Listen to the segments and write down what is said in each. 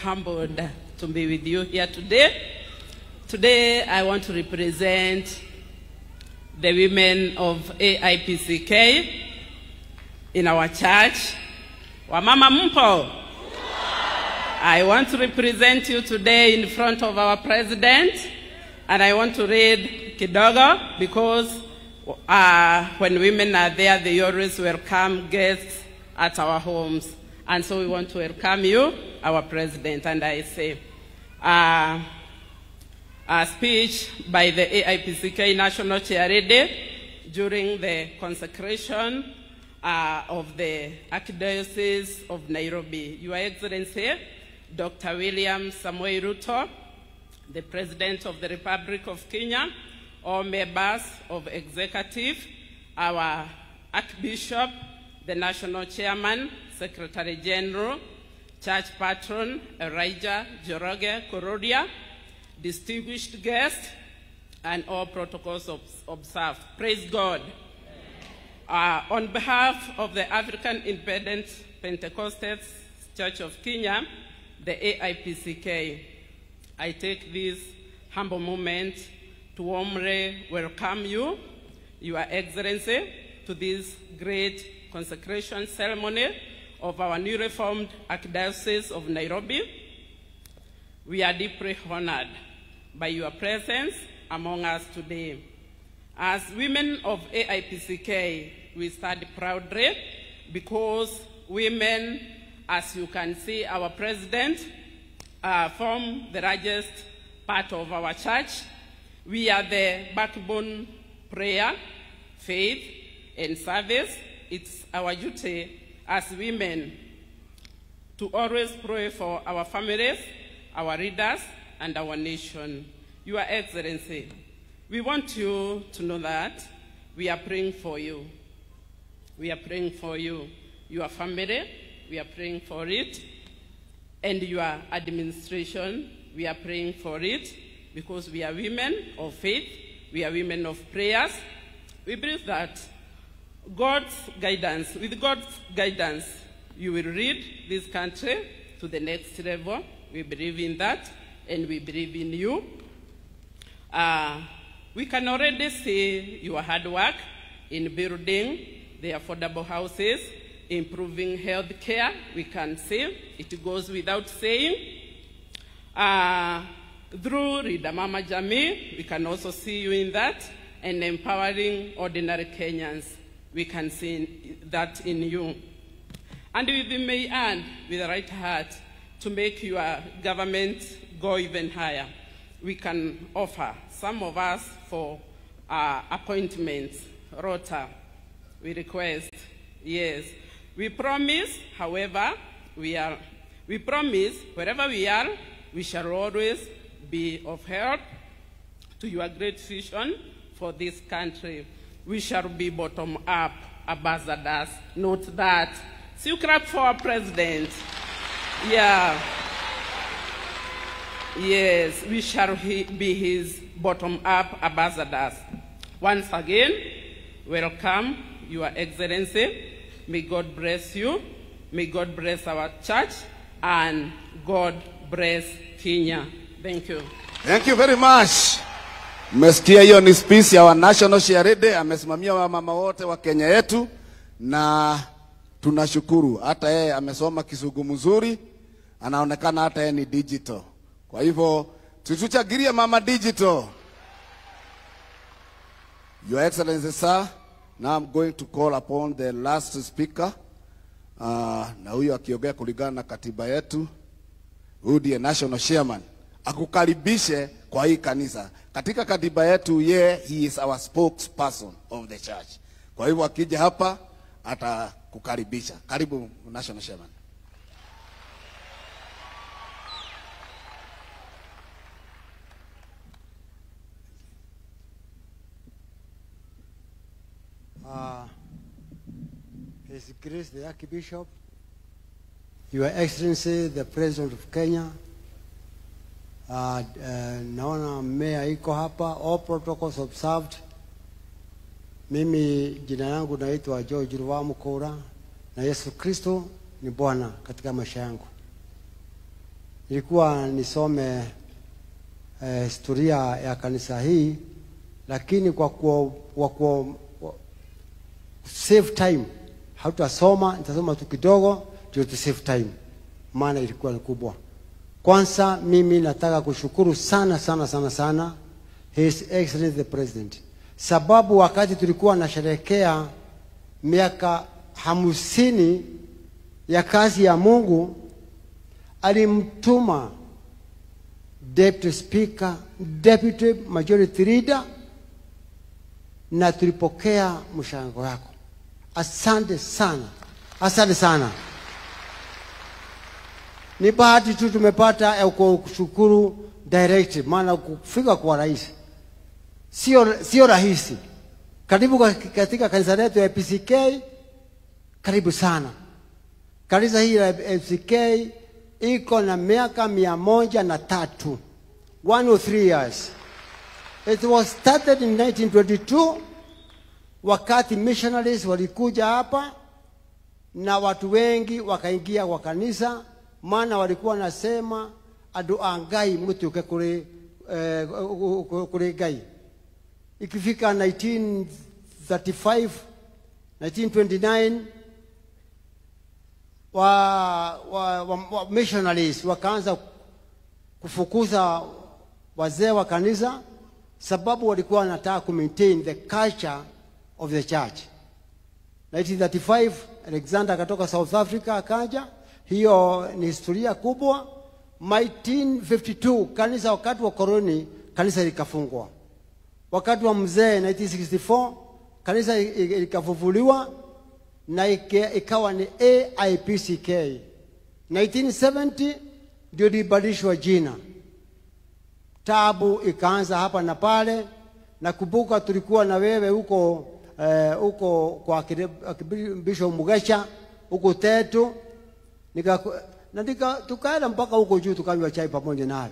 humbled to be with you here today. Today, I want to represent the women of AIPCK in our church. Wamama mpo? I want to represent you today in front of our president, and I want to read kidogo because when women are there, they always welcome guests at our homes. And so we want to welcome you, our president. And I say, a speech by the AIPCK National Chair during the consecration of the Archdiocese of Nairobi. Your Excellency, Dr. William Samoei Ruto, the President of the Republic of Kenya, all members of Executive, our Archbishop, the National Chairman, Secretary General, Church Patron, Elijah Joroge Korodia, distinguished guests, and all protocols observed. Praise God. On behalf of the African Independent Pentecostal Church of Kenya, the AIPCK, I take this humble moment to warmly welcome you, Your Excellency, to this great consecration ceremony of our newly formed Archdiocese of Nairobi. We are deeply honored by your presence among us today. As women of AIPCK, we stand proudly because women, as you can see, our president, form the largest part of our church. We are the backbone prayer, faith, and service. It's our duty as women to always pray for our families, our leaders, and our nation. Your Excellency, we want you to know that we are praying for you. We are praying for you, your family, we are praying for it, and your administration, we are praying for it, because we are women of faith, we are women of prayers. We believe that with God's guidance, you will lead this country to the next level. We believe in that, and we believe in you. We can already see your hard work in building the affordable houses, improving health care. We can see it goes without saying. Through Rida Mama Jamii, we can also see you in that, and empowering ordinary Kenyans. We can see that in you. And we may earn with the right heart to make your government go even higher. We can offer some of us for appointments, rota. We request, yes. We promise, however, we promise wherever we are, we shall always be of help to your great vision for this country. We shall be bottom-up ambassadors, note that. So you clap for our president. Yeah. Yes, we shall be his bottom-up ambassadors. Once again, welcome, Your Excellency. May God bless you. May God bless our church, and God bless Kenya. Thank you. Thank you very much. Mmesikia hiyo ni speech ya wa National Chair, amesimamia wa mama wote wa Kenya yetu, na tunashukuru. Hata yeye amesoma Kisugu mzuri, anaonekana hata yeye ni digital. Kwa hivyo tutuchagirie mama digital. Your Excellency, sir, now I'm going to call upon the last speaker. Na huyo akiongea kulingana na katiba yetu, huyu ndiye National Chairman. Akukaribishe kwa hii kanisa. Katika katiba yetu, he is our spokesperson of the church. Kwa hivyo akija hapa atakukaribisha. Karibu National Chairman. His Grace the Archbishop, Your Excellency the President of Kenya, naona mmea iko hapa, all protocols observed. Mimi jina yangu naitwa George Ruwamu Kora, na Yesu Kristo ni Bwana katika maisha yangu. nilikuwa nisome historia ya kanisa hii, lakini kwa save time hautasoma, nitasoma tu kidogo ndio tu save time, maana ilikuwa ni kubwa. Kwanza mimi nataka kushukuru sana His Excellency the President, sababu wakati tulikuwa nasherehekea miaka 50 ya kazi ya Mungu, alimtuma Deputy Speaker, Deputy Majority Leader, na tulipokea mshango wako. Asante sana. Asante sana. Ni bahati tu tumepata ya kushukuru direct, maana kufika kwa rais sio rahisi. Karibu katika kanisa letu ya PCK, karibu sana. Kanisa hii ya PCK iko na miaka 103, 103 years. It was started in 1922 wakati missionaries walikuja hapa na watu wengi wakaingia kwa kanisa, maana walikuwa nasema adu angai mutuke kule gai. Ikifika 1935, 1929 wa missionaries wakaanza kufukuza wazee wa kanisa, sababu walikuwa wanataka ku maintain the culture of the church. 1935 Alexander katoka South Africa akaja, hiyo ni historia kubwa. 1952 kanisa, wakati wa koloni, kanisa likafungwa. Wakati wa mzee 1964 kanisa likafufuliwa na ikawa ni AIPCK. 1970 ndio libadilishwa jina. Tabu ikaanza hapa na pale. Nakumbuka tulikuwa na wewe huko kwa Bishop Mugesha huko Tetu, tukaenda mpaka huko juu tukanywa chai pamoja nawe.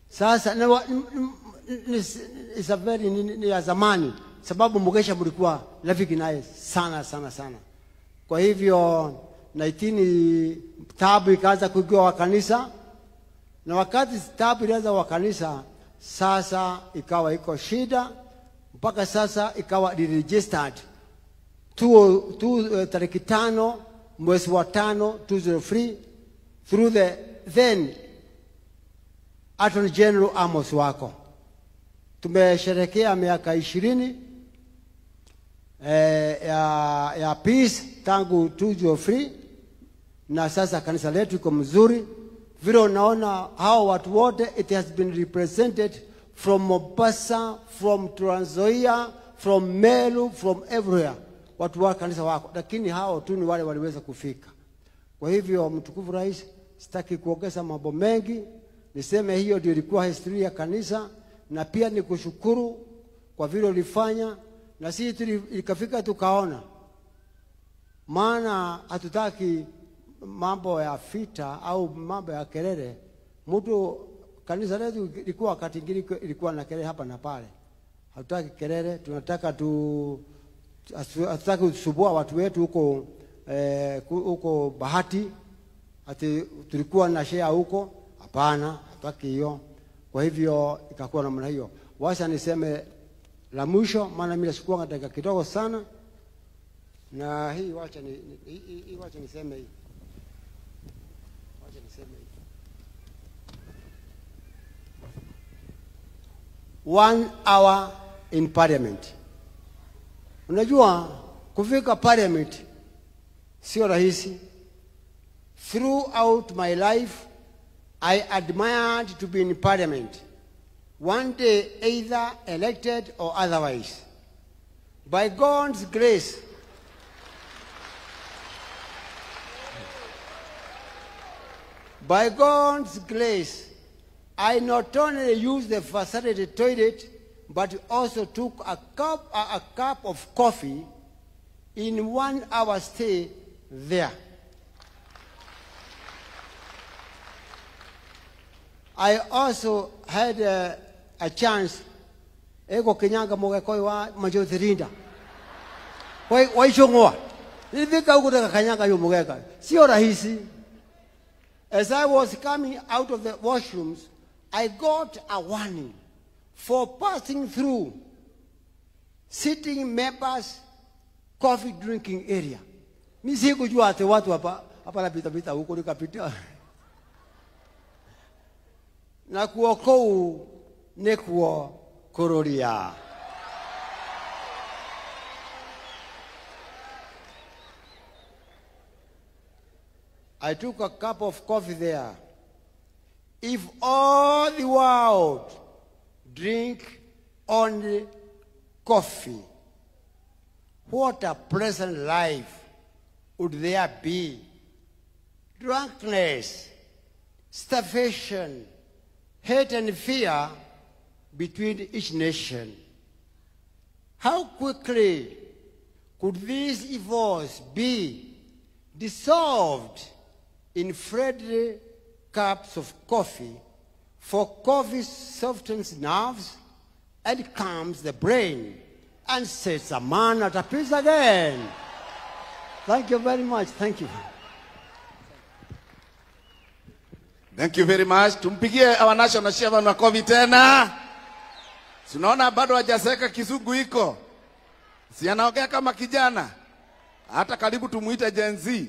Sasa is a very ni ya zamani, sababu Mugesha mlikuwa rafiki naye sana. Kwa hivyo 19 tabu ikaanza kuingia wa kanisa, na wakati tabu ilianza wa kanisa, sasa ikawa iko shida, mpaka sasa ikawa registered tariki 5 mwezi wa 5 2003 through the then Attorney General Amos Wako. Tumesherehekea miaka 20 ya peace tangu 2003, na sasa kanisa letu iko mzuri. Vile unaona hao watu wote, it has been represented from Mombasa, from Trans Nzoia, from Meru, from everywhere. Watu wa kanisa wako, lakini hao tu ni wale waliweza kufika. Kwa hivyo mtukufu rais, sitaki kuongeza mambo mengi, niseme hiyo ndio ilikuwa historia ya kanisa, na pia nikushukuru kwa vile ulifanya, na sisi ikafika tukaona, maana hatutaki mambo ya vita au mambo ya kelele. Mtu kanisa letu ilikuwa wakati ngine ilikuwa na kelele hapa na pale. Hatutaki kelele, tunataka hatutaki kusubua watu wetu huko Bahati, ati tulikuwa na share huko. Hapana, hatutaki hiyo. Kwa hivyo ikakuwa namna hiyo. Wacha niseme la mwisho, maana mimi nashukua katika kidogo sana, na hii wacha niseme hii. 1 hour in parliament. Unajua kufika parliament sio rahisi. Throughout my life I admired to be in parliament, one day either elected or otherwise. By God's grace, I not only used the facility toilet, but also took a cup of coffee in 1 hour stay there. I also had a chance ego kenyanga mogekoi wa majothirinda wai chongwa nilifika huko kanyanga hiyo mogeka sio rahisi. As I was coming out of the washrooms, I got a warning for passing through sitting members' coffee drinking area. Mimi sikujua ati watu hapa napita huko nikapita. Na kuokou nekuo kororia. I took a cup of coffee there. If all the world drink only coffee, what a pleasant life would there be? Drunkenness, starvation, hate and fear between each nation. How quickly could these evils be dissolved in friendly cups of coffee? For coffee softens nerves and calms the brain and sets a man at peace again. Thank you very much. Thank you. Thank you very much. Tumpigie our national chairman makofi tena. Tunaona bado hajaseka Kisugu iko. Si anaongea kama kijana. Hata karibu tumuite Gen Z.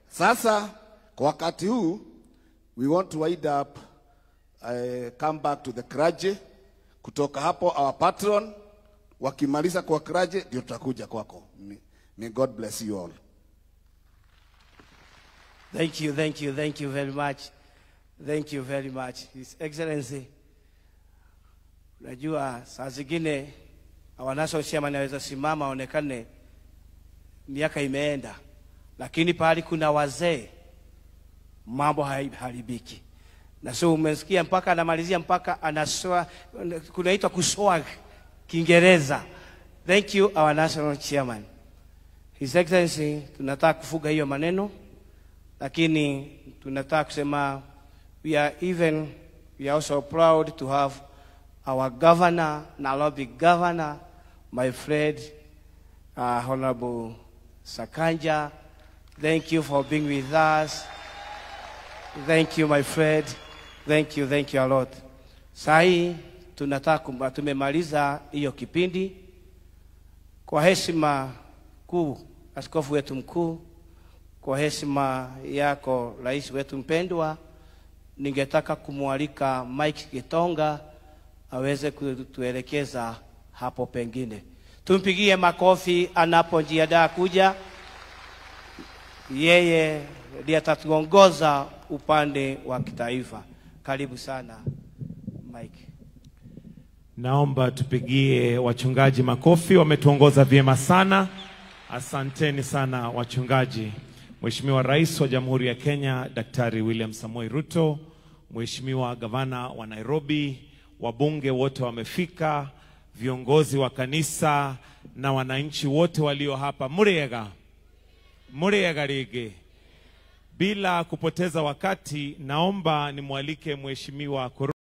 Sasa kwa wakati huu we want to wind up, come back to the clergy. Kutoka hapo our patron, wakimaliza kwa clergy ndio tutakuja kwako. May God bless you all. Thank you very much. Thank you very much, His Excellency. Najua saa zingine national chairman anaweza simama onekane miaka imeenda, lakini pahali kuna wazee mambo haribiki. Na so umesikia mpaka anamalizia mpaka anasoa, kunaitwa kuswag Kiingereza. Thank you our national chairman. His Excellency, tunataka kufuga hiyo maneno, lakini tunataka kusema we are also proud to have our governor, Nairobi governor, my friend, Honorable Sakanja. Thank you for being with us. Thank you, my friend. Thank you a lot. Sahi tunataka tumemaliza hiyo kipindi. Kwa heshima kuu askofu wetu mkuu, kwa heshima yako rais wetu mpendwa, ningetaka kumwalika Mike Gitonga aweze kutuelekeza hapo pengine. Tumpigie makofi anapojiandaa kuja. Yeye ndiye atatuongoza upande wa kitaifa. Karibu sana Mike. Naomba tupigie wachungaji makofi, wametuongoza vyema sana. Asanteni sana wachungaji. Mheshimiwa Rais wa Jamhuri ya Kenya Daktari William Samoei Ruto, Mheshimiwa Gavana wa Nairobi, wabunge wote wamefika, viongozi wa kanisa na wananchi wote walio hapa. Muriega rege. Bila kupoteza wakati, naomba nimwalike Mheshimiwa